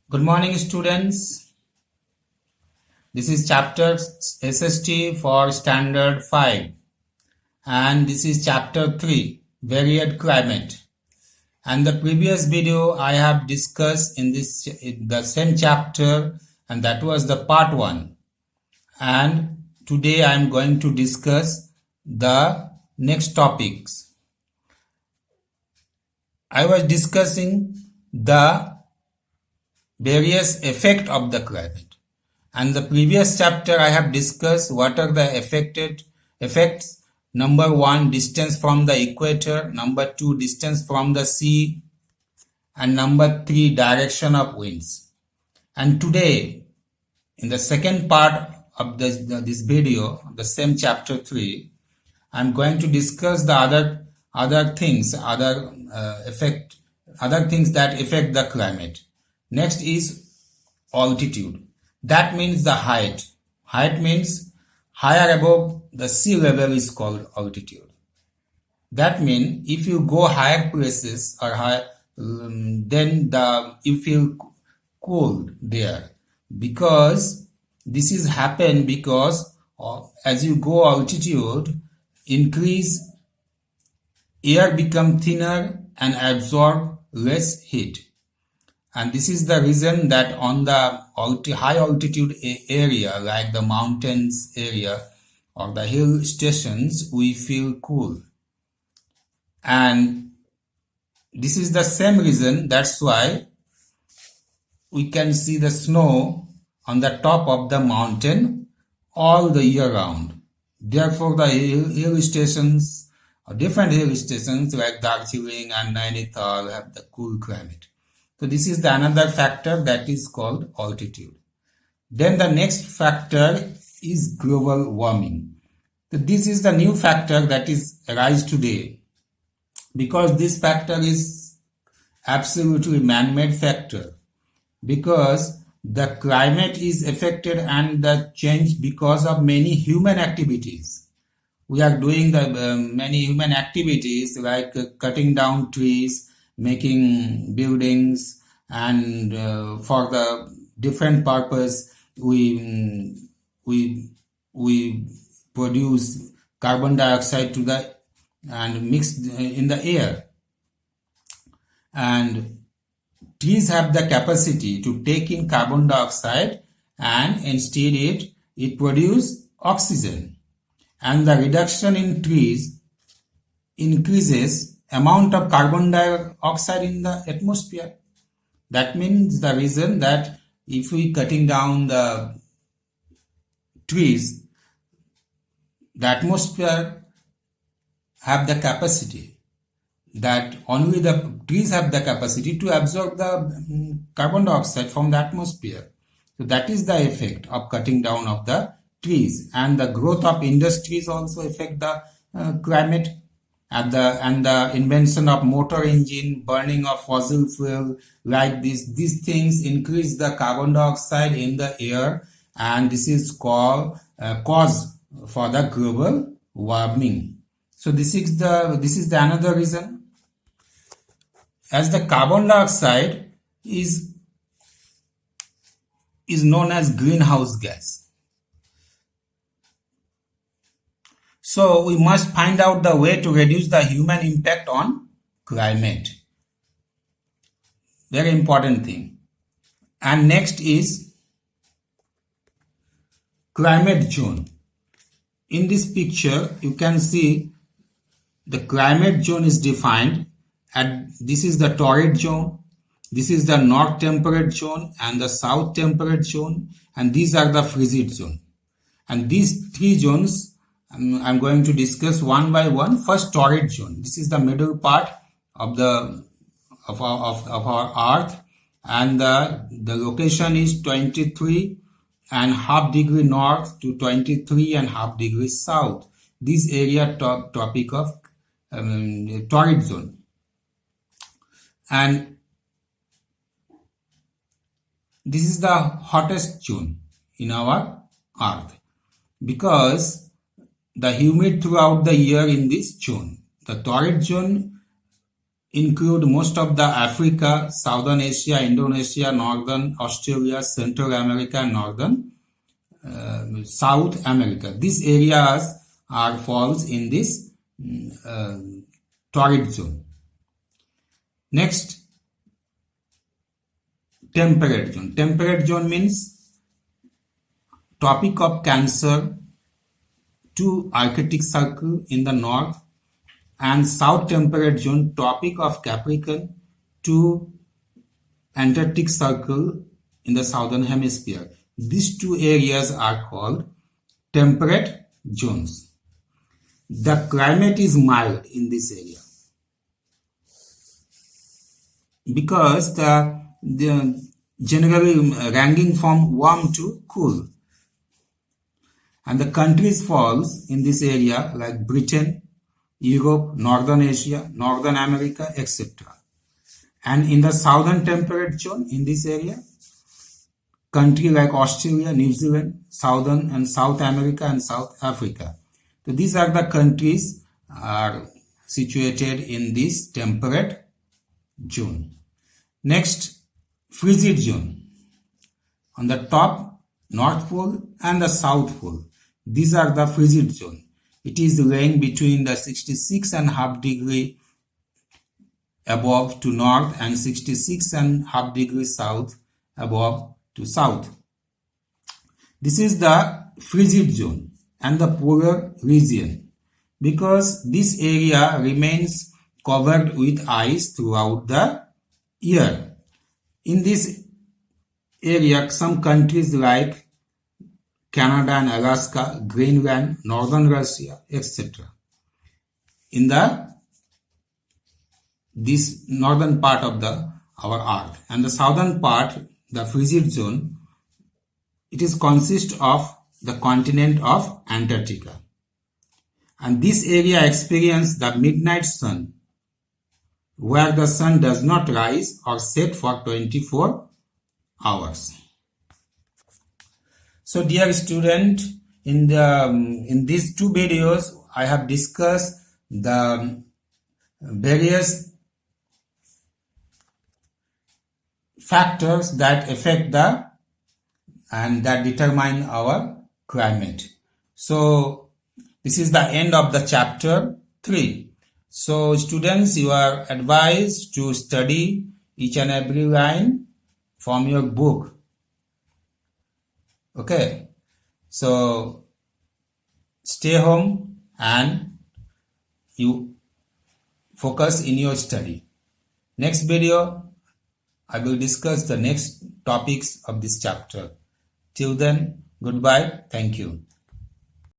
Good morning, students. This is chapter SST for standard 5 and this is chapter 3, varied climate. And the previous video I have discussed in the same chapter, and that was the part 1. And today I am going to discuss the next topics. I was discussing the various effect of the climate. And the previous chapter I have discussed what are the effects. Number 1, distance from the equator. Number 2, distance from the sea. And number 3, direction of winds. And today, in the second part of this video, the same chapter 3, I am going to discuss the other things that affect the climate. Next is altitude. That means the height. Height means higher above the sea level is called altitude. That means if you go higher places or then you feel cold there, because this is happen because as you go altitude, increase air become thinner and absorb less heat. And this is the reason that on the high altitude area, like the mountains area or the hill stations, we feel cool. And this is the same reason, that's why we can see the snow on the top of the mountain all the year round. Therefore, the hill stations, different hill stations like Darjeeling and Nainital have the cool climate. So this is another factor that is called altitude. Then the next factor is global warming. So this is the new factor that is arise today, because this factor is absolutely man-made factor, because the climate is affected and the change because of many human activities. We are doing the many human activities like cutting down trees, making buildings, and for the different purpose we produce carbon dioxide and mix in the air. And trees have the capacity to take in carbon dioxide and instead it produce oxygen. And the reduction in trees increases amount of carbon dioxide in the atmosphere. That means the reason that if we cutting down the trees, the atmosphere have the capacity, that only the trees have the capacity to absorb the carbon dioxide from the atmosphere. So that is the effect of cutting down of the trees. And the growth of industries also affect the climate. And the invention of motor engine, burning of fossil fuel, like these things increase the carbon dioxide in the air, and this is called cause for the global warming. So this is the another reason. As the carbon dioxide is known as greenhouse gas. So we must find out the way to reduce the human impact on climate. Very important thing. And next is climate zone. In this picture, you can see the climate zone is defined, and this is the torrid zone, this is the north temperate zone and the south temperate zone, and these are the frigid zone. And these three zones I'm going to discuss one by one. First, torrid zone. This is the middle part of our Earth, and the location is 23.5 degree north to 23.5 degrees south. This area topic of torrid zone. And this is the hottest zone in our Earth, because the humid throughout the year in this zone. The torrid zone include most of the Africa, Southern Asia, Indonesia, Northern Australia, Central America, and Northern South America. These areas falls in this torrid zone. Next, temperate zone. Temperate zone means Tropic of Cancer to Arctic Circle in the north, and South Temperate Zone, Tropic of Capricorn to Antarctic Circle in the southern hemisphere. These two areas are called temperate zones. The climate is mild in this area because the generally ranging from warm to cool. And the countries falls in this area like Britain, Europe, Northern Asia, Northern America, etc. And in the southern temperate zone in this area, country like Australia, New Zealand, Southern and South America and South Africa. So these are the countries are situated in this temperate zone. Next, frigid zone. On the top, North Pole and the South Pole. These are the frigid zone. It is lying between the 66.5 degree above to north and 66.5 degrees south above to south. This is the frigid zone and the polar region because this area remains covered with ice throughout the year. In this area, some countries like Canada and Alaska, Greenland, northern Russia, etc. In this northern part of our earth, and the southern part, the frigid zone, it is consist of the continent of Antarctica. And this area experiences the midnight sun, where the sun does not rise or set for 24 hours. So dear student, in these two videos I have discussed the various factors that affect and that determine our climate. So this is the end of the chapter 3. So students, you are advised to study each and every line from your book. Okay, so stay home and you focus in your study. Next video, I will discuss the next topics of this chapter. Till then, goodbye. Thank you.